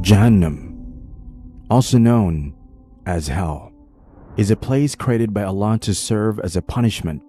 Jahannam, also known as hell, is a place created by Allah to serve as a punishment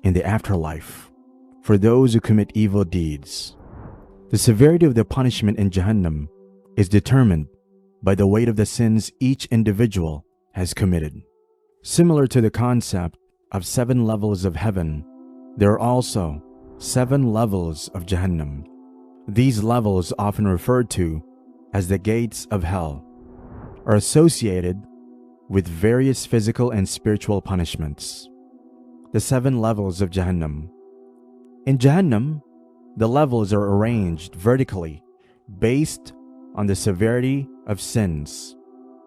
in the afterlife for those who commit evil deeds. The severity of the punishment in Jahannam is determined by the weight of the sins each individual has committed. Similar to the concept of 7 levels of heaven, there are also 7 levels of Jahannam. These levels, often referred to as the gates of hell, are associated with various physical and spiritual punishments. The 7 levels of Jahannam. In Jahannam, the levels are arranged vertically based on the severity of sins,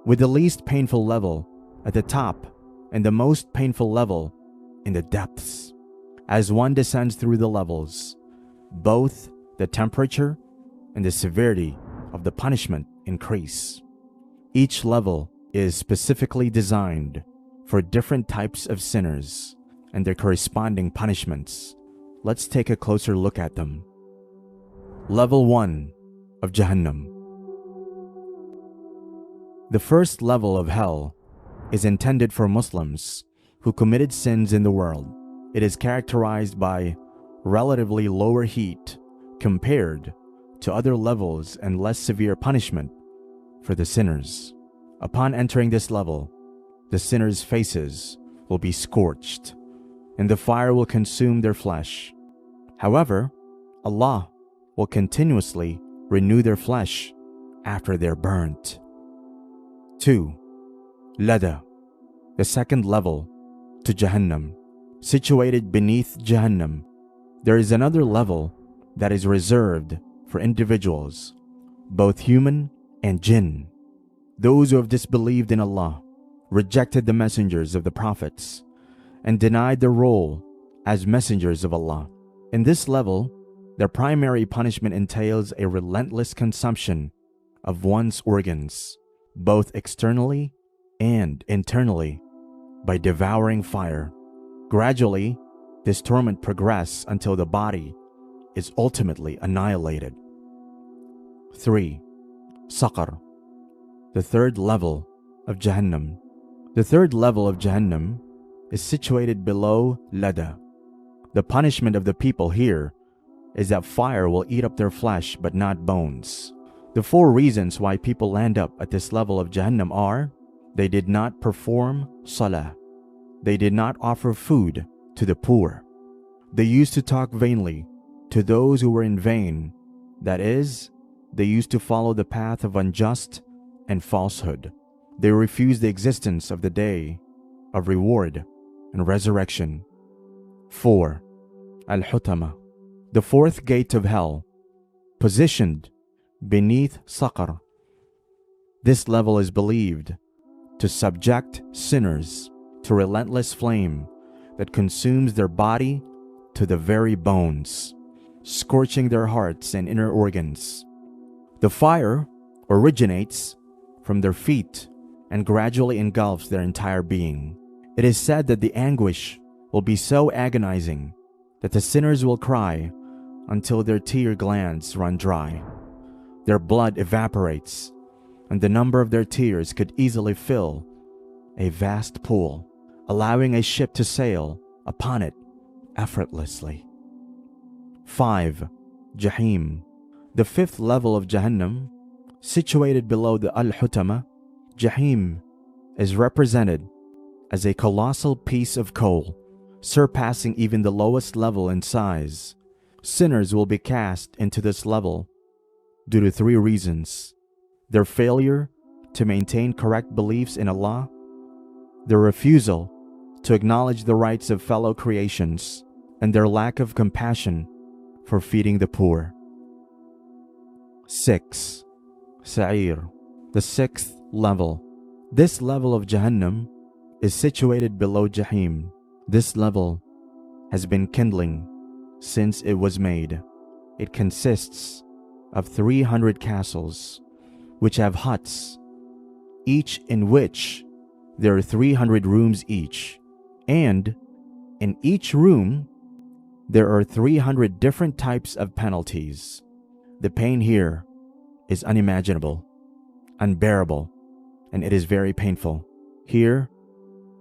with the least painful level at the top and the most painful level in the depths. As one descends through the levels, both the temperature and the severity of the punishment increase. Each level is specifically designed for different types of sinners and their corresponding punishments. Let's take a closer look at them. Level 1 of Jahannam. The first level of hell is intended for Muslims who committed sins in the world. It is characterized by relatively lower heat compared to other levels and less severe punishment for the sinners. Upon entering this level, the sinners' faces will be scorched and the fire will consume their flesh. However, Allah will continuously renew their flesh after they're burnt. 2. Lada, the second level to Jahannam. Situated beneath Jahannam, there is another level that is reserved for individuals, both human and jinn. Those who have disbelieved in Allah, rejected the messengers of the prophets, and denied their role as messengers of Allah. In this level, their primary punishment entails a relentless consumption of one's organs, both externally and internally, by devouring fire. Gradually, this torment progresses until the body is ultimately annihilated. 3. Saqar, the third level of Jahannam. The third level of Jahannam is situated below Lada. The punishment of the people here is that fire will eat up their flesh but not bones. The 4 reasons why people land up at this level of Jahannam are: they did not perform salah, they did not offer food to the poor, they used to talk vainly to those who were in vain, that is, they used to follow the path of unjust and falsehood. They refused the existence of the day of reward and resurrection. 4. Al-Hutama, the 4th gate of hell, positioned beneath Saqar. This level is believed to subject sinners to relentless flame that consumes their body to the very bones, scorching their hearts and inner organs. The fire originates from their feet and gradually engulfs their entire being. It is said that the anguish will be so agonizing that the sinners will cry until their tear glands run dry. Their blood evaporates, and the number of their tears could easily fill a vast pool, allowing a ship to sail upon it effortlessly. 5. Jahim, the 5th level of Jahannam, situated below the Al-Hutama. Jahim is represented as a colossal piece of coal, surpassing even the lowest level in size. Sinners will be cast into this level due to 3 reasons: their failure to maintain correct beliefs in Allah, their refusal to acknowledge the rights of fellow creations, and their lack of compassion for feeding the poor. 6. Sa'ir, the 6th level. This level of Jahannam is situated below Jahim. This level has been kindling since it was made. It consists of 300 castles, which have huts, each in which there are 300 rooms each, and in each room there are 300 different types of penalties. The pain here is unimaginable. unbearable, and it is very painful. Here,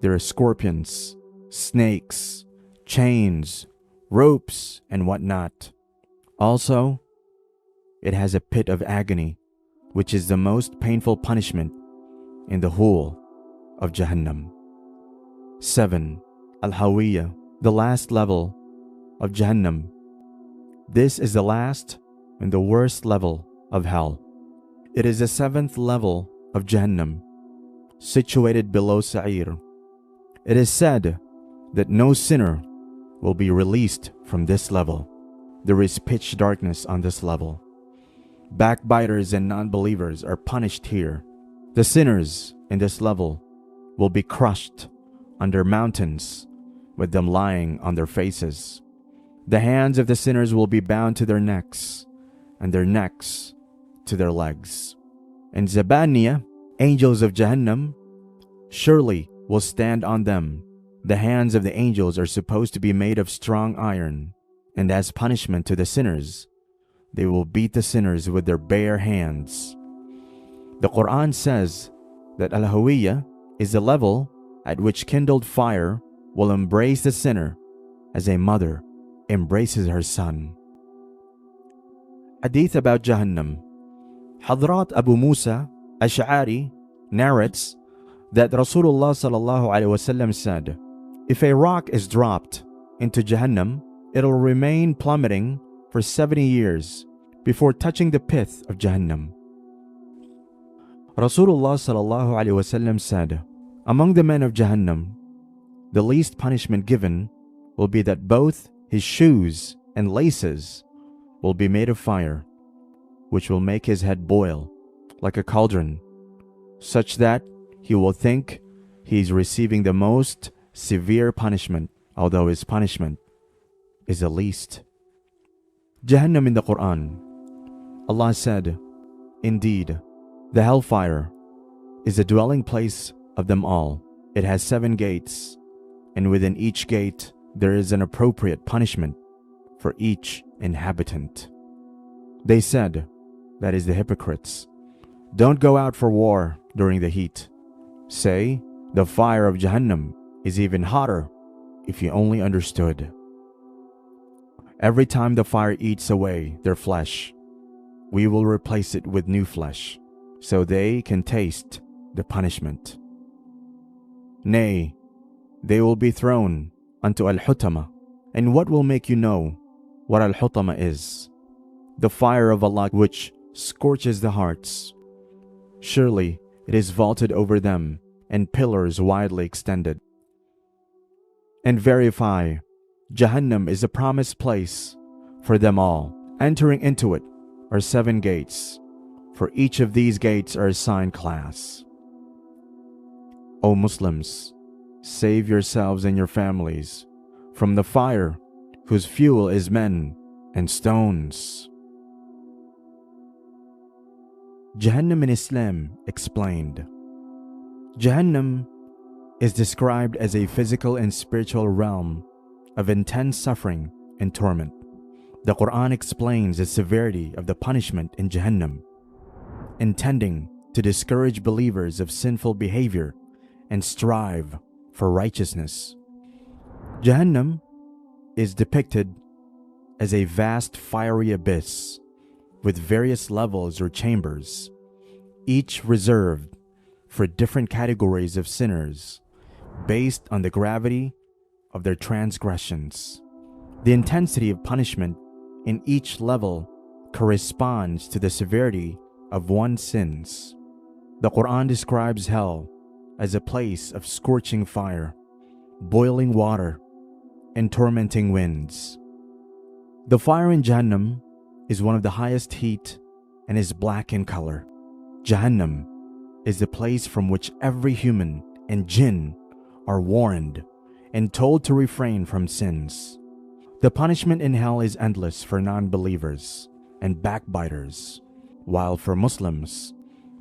there are scorpions, snakes, chains, ropes, and whatnot. Also, it has a pit of agony, which is the most painful punishment in the whole of Jahannam. 7. Al-Hawiyya, the last level of Jahannam. This is the last and the worst level of hell. It is the 7th level of Jahannam, situated below Sa'ir. It is said that no sinner will be released from this level. There is pitch darkness on this level. Backbiters and non-believers are punished here. The sinners in this level will be crushed under mountains, with them lying on their faces. The hands of the sinners will be bound to their necks, and their necks to their legs. And Zabaniya, angels of Jahannam, surely will stand on them. The hands of the angels are supposed to be made of strong iron, and as punishment to the sinners, they will beat the sinners with their bare hands. The Quran says that Al-Hawiyya is the level at which kindled fire will embrace the sinner as a mother embraces her son. Hadith about Jahannam. Hadrat Abu Musa Ash'ari narrates that Rasulullah sallallahu alaihi wasallam said, "If a rock is dropped into Jahannam, it'll remain plummeting for 70 years before touching the pith of Jahannam." Rasulullah sallallahu alaihi wasallam said, "Among the men of Jahannam, the least punishment given will be that both his shoes and laces will be made of fire, which will make his head boil like a cauldron, such that he will think he is receiving the most severe punishment, although his punishment is the least." Jahannam in the Quran. Allah said, "Indeed, the hellfire is the dwelling place of them all. It has 7 gates, and within each gate there is an appropriate punishment for each inhabitant." They said, that is the hypocrites, "Don't go out for war during the heat. Say, the fire of Jahannam is even hotter if you only understood. Every time the fire eats away their flesh, we will replace it with new flesh, so they can taste the punishment. Nay, they will be thrown unto Al-Hutama. And what will make you know what Al-Hutama is? The fire of Allah which scorches the hearts. Surely it is vaulted over them and pillars widely extended. And verify, Jahannam is a promised place for them all. Entering into it are 7 gates. For each of these gates are assigned class. O Muslims, save yourselves and your families from the fire whose fuel is men and stones." Jahannam in Islam explained. Jahannam is described as a physical and spiritual realm of intense suffering and torment. The Quran explains the severity of the punishment in Jahannam, intending to discourage believers of sinful behavior and strive for righteousness. Jahannam is depicted as a vast fiery abyss with various levels or chambers, each reserved for different categories of sinners based on the gravity of their transgressions. The intensity of punishment in each level corresponds to the severity of one's sins. The Quran describes hell as a place of scorching fire, boiling water, and tormenting winds. The fire in Jahannam is one of the highest heat and is black in color. Jahannam is the place from which every human and jinn are warned and told to refrain from sins. The punishment in hell is endless for non-believers and backbiters, while for Muslims,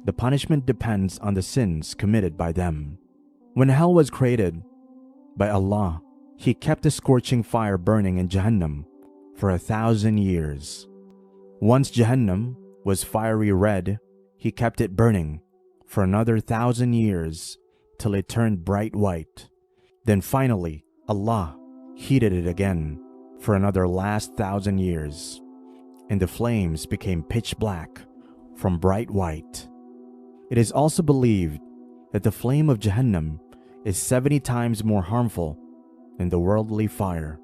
the punishment depends on the sins committed by them. When hell was created by Allah, He kept the scorching fire burning in Jahannam for 1,000 years. Once Jahannam was fiery red, He kept it burning for another 1,000 years till it turned bright white. Then finally, Allah heated it again for another last 1,000 years, and the flames became pitch black from bright white. It is also believed that the flame of Jahannam is 70 times more harmful than the worldly fire.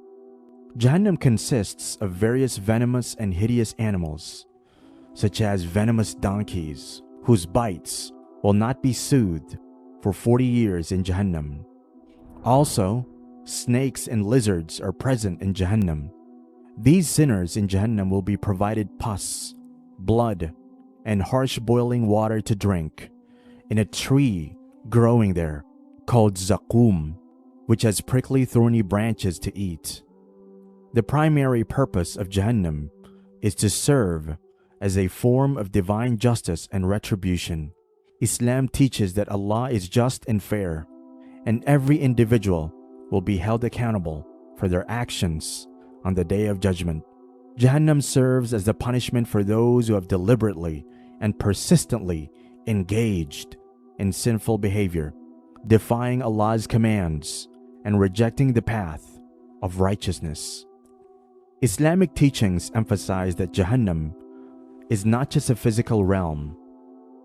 Jahannam consists of various venomous and hideous animals, such as venomous donkeys, whose bites will not be soothed for 40 years in Jahannam. Also, snakes and lizards are present in Jahannam. These sinners in Jahannam will be provided pus, blood, and harsh boiling water to drink in a tree growing there called Zakum, which has prickly thorny branches to eat. The primary purpose of Jahannam is to serve as a form of divine justice and retribution. Islam teaches that Allah is just and fair, and every individual will be held accountable for their actions on the Day of Judgment. Jahannam serves as the punishment for those who have deliberately and persistently engaged in sinful behavior, defying Allah's commands and rejecting the path of righteousness. Islamic teachings emphasize that Jahannam is not just a physical realm,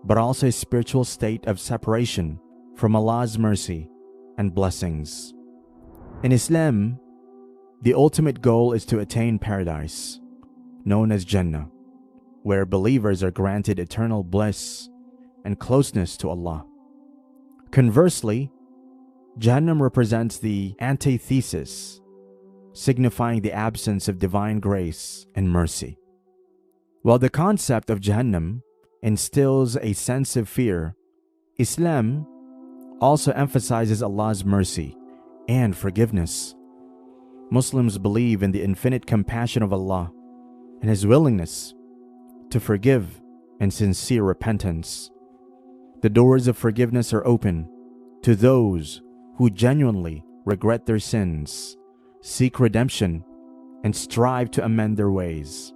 but also a spiritual state of separation from Allah's mercy and blessings. In Islam, the ultimate goal is to attain paradise, known as Jannah, where believers are granted eternal bliss and closeness to Allah. Conversely, Jahannam represents the antithesis, signifying the absence of divine grace and mercy. While the concept of Jahannam instills a sense of fear, Islam also emphasizes Allah's mercy and forgiveness. Muslims believe in the infinite compassion of Allah and His willingness to forgive and sincere repentance. The doors of forgiveness are open to those who genuinely regret their sins, seek redemption, and strive to amend their ways.